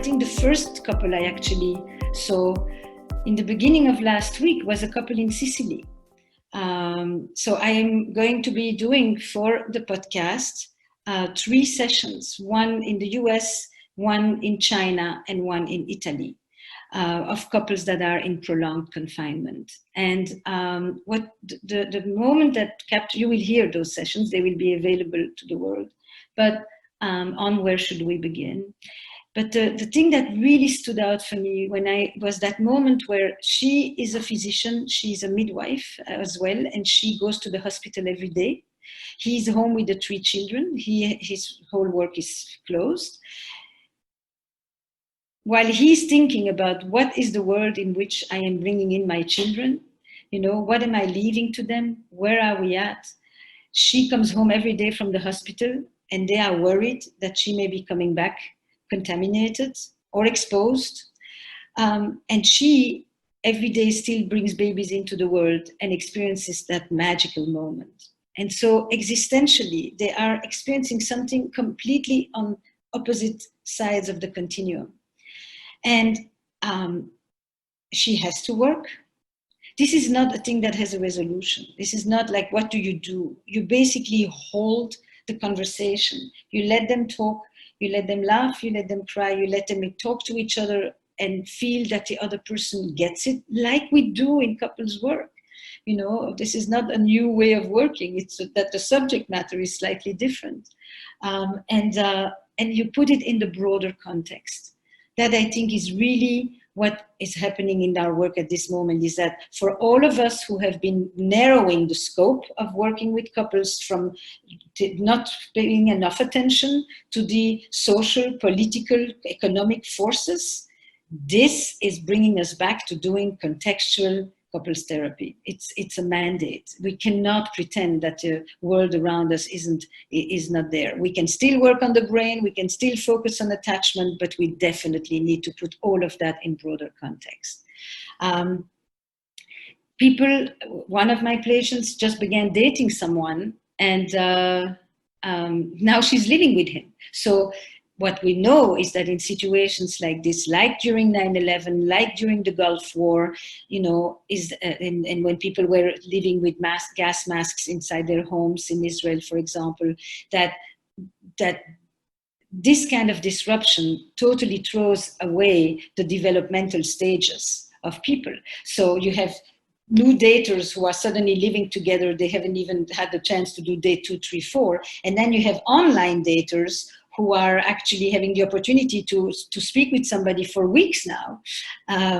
think the first couple I actually saw in the beginning of last week was a couple in Sicily. So I am going to be doing for the podcast 3 sessions, one in the US, one in China, and one in Italy, of couples that are in prolonged confinement. And what the moment that you will hear those sessions, they will be available to the world. But on where should we begin? But the thing that really stood out for me was that moment where she is a physician, she's a midwife as well, and she goes to the hospital every day. He's home with the 3 children. His whole work is closed. While he's thinking about what is the world in which I am bringing in my children, what am I leaving to them? Where are we at? She comes home every day from the hospital, and they are worried that she may be coming back contaminated or exposed. And she every day still brings babies into the world and experiences that magical moment. And so existentially, they are experiencing something completely on opposite sides of the continuum. And she has to work. This is not a thing that has a resolution. This is not like, what do? You basically hold the conversation. You let them talk. You let them laugh, you let them cry, you let them talk to each other and feel that the other person gets it, like we do in couples work. This is not a new way of working. It's that the subject matter is slightly different. And you put it in the broader context. That I think is really what is happening in our work at this moment, is that for all of us who have been narrowing the scope of working with couples from not paying enough attention to the social, political, economic forces, this is bringing us back to doing contextual couples therapy. It's a mandate. We cannot pretend that the world around us is not there. We can still work on the brain, we can still focus on attachment, but we definitely need to put all of that in broader context. One of my patients just began dating someone, and now she's living with him. So what we know is that in situations like this, like during 9/11, like during the Gulf War, and when people were living with gas masks inside their homes in Israel, for example, that this kind of disruption totally throws away the developmental stages of people. So you have new daters who are suddenly living together. They haven't even had the chance to do date 2, 3, 4. And then you have online daters who are actually having the opportunity to speak with somebody for weeks now,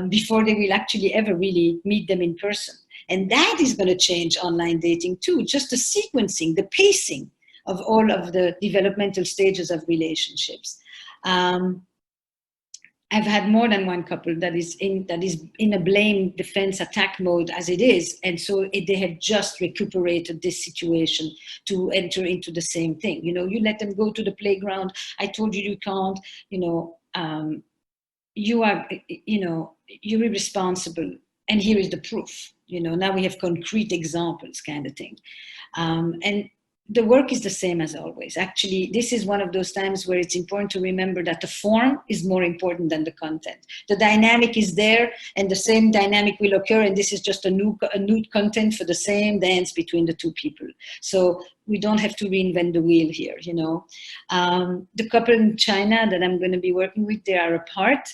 before they will actually ever really meet them in person. And that is going to change online dating too, just the sequencing, the pacing of all of the developmental stages of relationships. I've had more than one couple that is in a blame, defense, attack mode as it is, and so they have just recuperated this situation to enter into the same thing. You let them go to the playground. I told you can't. You are, you're irresponsible, and here is the proof. Now we have concrete examples, kind of thing, and. The work is the same as always. Actually, this is one of those times where it's important to remember that the form is more important than the content. The dynamic is there, and the same dynamic will occur, and this is just a new content for the same dance between the 2 people. So we don't have to reinvent the wheel here, The couple in China that I'm going to be working with, they are apart.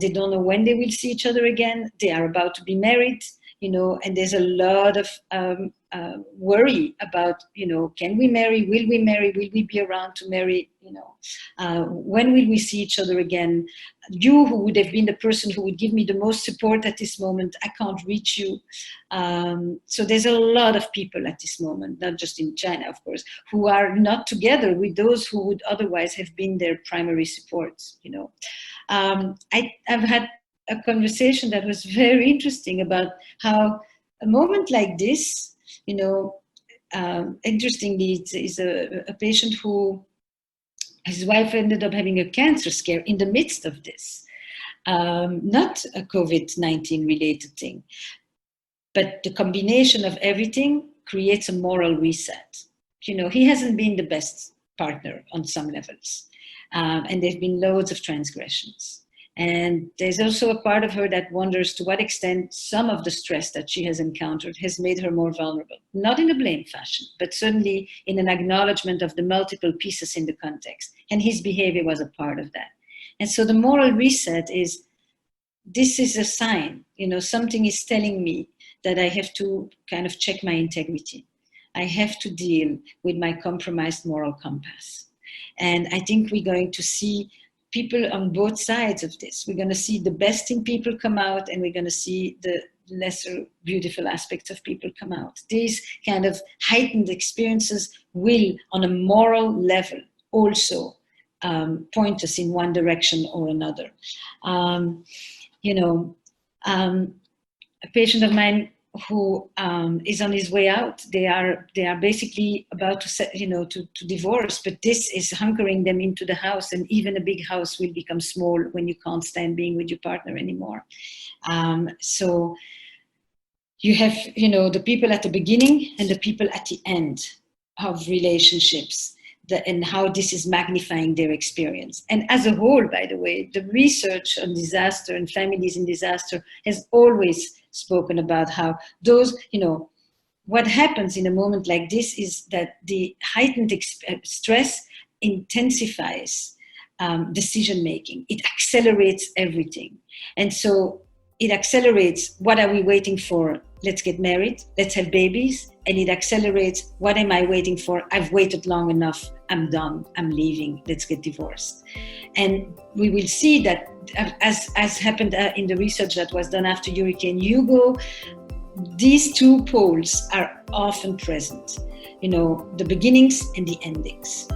They don't know when they will see each other again. They are about to be married. And there's a lot of worry about, can we marry? Will we marry? Will we be around to marry? When will we see each other again? You, who would have been the person who would give me the most support at this moment, I can't reach you. So there's a lot of people at this moment, not just in China, of course, who are not together with those who would otherwise have been their primary supports. I've had a conversation that was very interesting about how a moment like this, interestingly, is a patient who, his wife ended up having a cancer scare in the midst of this. Not a COVID-19 related thing, but the combination of everything creates a moral reset. He hasn't been the best partner on some levels. And there have been loads of transgressions. And there's also a part of her that wonders to what extent some of the stress that she has encountered has made her more vulnerable. Not in a blame fashion, but certainly in an acknowledgement of the multiple pieces in the context. And his behavior was a part of that. And so the moral reset is, this is a sign, something is telling me that I have to kind of check my integrity. I have to deal with my compromised moral compass. And I think we're going to see people on both sides of this. We're going to see the best in people come out, and we're going to see the lesser beautiful aspects of people come out. These kind of heightened experiences will, on a moral level, also point us in one direction or another. A patient of mine who is on his way out, they are basically about to divorce, but this is hunkering them into the house, and even a big house will become small when you can't stand being with your partner anymore. So you have the people at the beginning and the people at the end of relationships, and how this is magnifying their experience. And as a whole, by the way, the research on disaster and families in disaster has always spoken about how those, what happens in a moment like this is that the heightened stress intensifies decision-making. It accelerates everything. And so it accelerates, what are we waiting for? Let's get married, let's have babies. And it accelerates, what am I waiting for? I've waited long enough, I'm done, I'm leaving, let's get divorced. And we will see that, as happened in the research that was done after Hurricane Hugo, these two poles are often present, the beginnings and the endings.